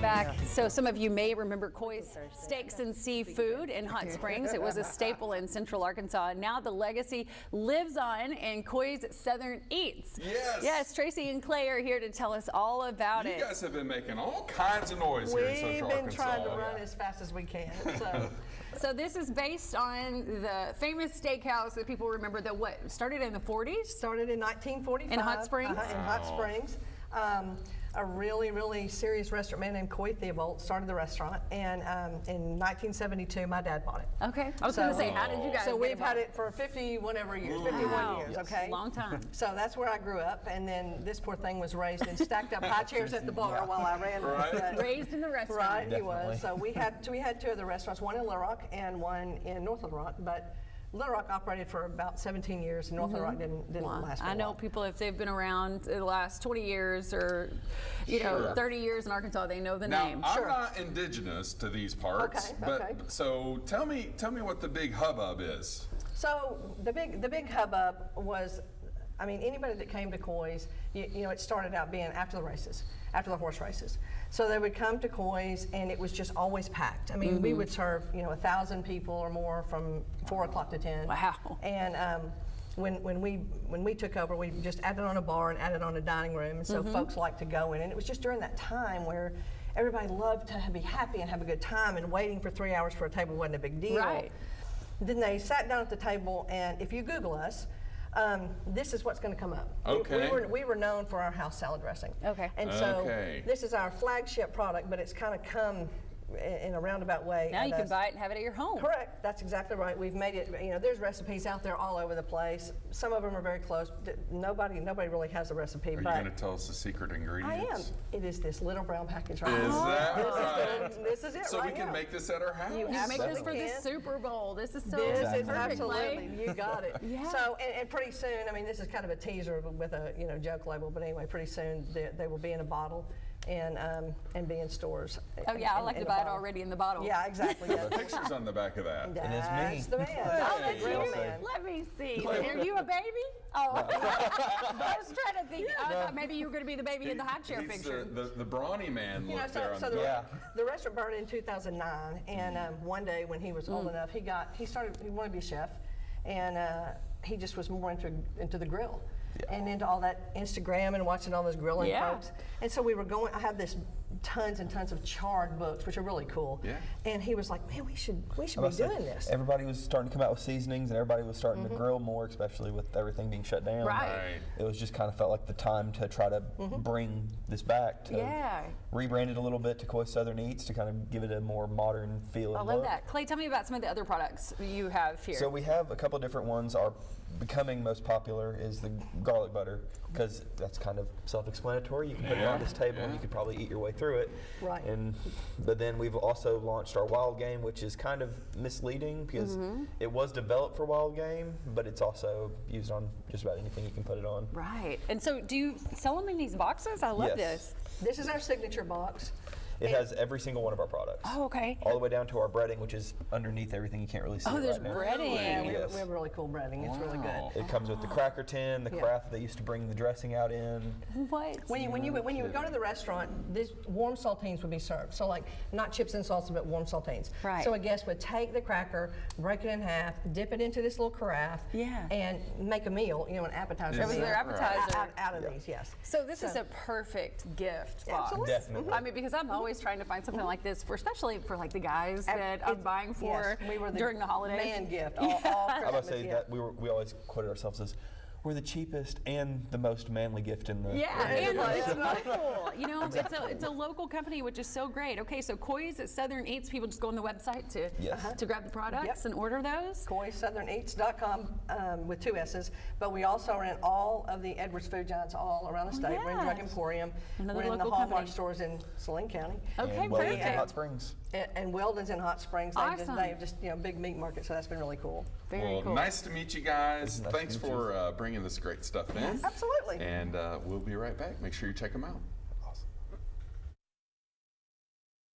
back. So some of you may remember Coy's Steaks and Seafood in Hot Springs. It was a staple in Central Arkansas. Now the legacy lives on in Coy's Southern Eats. Yes. Yes, Tracy and Clay are here to tell us all about it. You guys have been making all kinds of noise here in Central Arkansas. We've been trying to run as fast as we can. So this is based on the famous steakhouse that people remember that started in the 40s? Started in 1945. In Hot Springs? In Hot Springs. A really, really serious restaurant man named Coy Theobald started the restaurant, and in 1972, my dad bought it. Okay, I was going to say, how did you guys? So we've had it for 50 whatever years, 51 years. Okay, long time. So that's where I grew up, and then this poor thing was raised in stacked up high chairs at the bar while I ran. Right. Raised in the restaurant. Right, he was. So we had two other restaurants, one in Little Rock and one in North Little Rock, but Little Rock operated for about 17 years, and North Little Rock didn't last for a I know while. people, if they've been around the last 20 years or, you know, 30 years in Arkansas, they know the name. Now, I'm not indigenous to these parts, but so tell me what the big hubbub is. So the big hubbub was, I mean, anybody that came to Coy's, you know, it started out being after the races, after the horse races. So they would come to Coy's, and it was just always packed. I mean, we would serve, you know, 1,000 people or more from 4 o'clock to 10. Wow. And when we took over, we just added on a bar and added on a dining room, and so folks liked to go in. And it was just during that time where everybody loved to be happy and have a good time, and waiting for 3 hours for a table wasn't a big deal. Right. Then they sat down at the table, and if you Google us, this is what's going to come up. Okay. We were known for our house salad dressing. Okay. And so this is our flagship product, but it's kind of come in a roundabout way. Now you can buy it and have it at your home. Correct. That's exactly right. We've made it, you know, there's recipes out there all over the place. Some of them are very close. Nobody really has a recipe. Are you going to tell us the secret ingredients? I am. It is this little brown package right Is now. that right? This is it so right we can now. make this at our house? You Make this for the can. Super Bowl. This is so This is perfect, absolutely, Clay. you got it. Yeah. So, and pretty soon, I mean, this is kind of a teaser with a, you know, joke label, but anyway, pretty soon they will be in a bottle and be in stores. Oh yeah, I like to buy it already in the bottle. Yeah, exactly. The picture's on the back of that. That's the man. Oh, that's Real you. man. Let me see. Are you a baby? Oh, I was trying to think. I thought maybe you were going to be the baby in the high chair He's picture. the brawny man You know, look there on so the the restaurant burned in 2009, and one day when he was old enough, he wanted to be a chef, and he just was more into the grill. And into all that Instagram and watching all those grilling folks. And so we were going, I have this tons and tons of charred books, which are really cool. Yeah. And he was like, man, we should be doing this. Everybody was starting to come out with seasonings, and everybody was starting to grill more, especially with everything being shut down. Right. It was just kind of felt like the time to try to bring this back, to rebrand it a little bit to Coy Southern Eats to kind of give it a more modern feel. I love that. Clay, tell me about some of the other products you have here. So we have a couple different ones. Our becoming most popular is the garlic butter, because that's kind of self-explanatory. You can put it on this table and you could probably eat your way through it. Right. But then we've also launched our wild game, which is kind of misleading because it was developed for wild game, but it's also used on just about anything you can put it on. Right. And so do you sell them in these boxes? I love this. This is our signature box. It has every single one of our products. Oh, okay. All the way down to our breading, which is underneath everything. You can't really see it there's right now. breading. Yeah, we have really cool breading. It's really good. It comes with the cracker tin, the craft they used to bring the dressing out in. What? When you would go to the restaurant, these warm saltines would be served. So like not chips and salsa, but warm saltines. Right. So a guest would take the cracker, break it in half, dip it into this little carafe, and make a meal, you know, an appetizer. That was their appetizer. Out of these, yes. So this is a perfect gift box. Absolutely. Definitely. I mean, because I'm always trying to find something like this, especially for like the guys that I'm buying for we were during the holidays. Man gift. All I Christmas, would say that we always quoted ourselves as we're the cheapest and the most manly gift in the and it's local. You know, it's a local company, which is so great. Okay, so Coy's at Southern Eats. People just go on the website to grab the products and order those. KoySouthernEats.com with 2 S's. But we also are in all of the Edwards food giants all around the state. We're in Drug Emporium. Another We're in the local Hallmark company. stores in Saline County. Okay, and Weldon's perfect. in Hot Springs. And Weldon's in Hot Springs. Awesome. They've just, you know, big meat market, so that's been really cool. Very cool. Nice to meet you guys. Nice Thanks to meet for bringing this great stuff in. Absolutely. And we'll be right back. Make sure you check them out.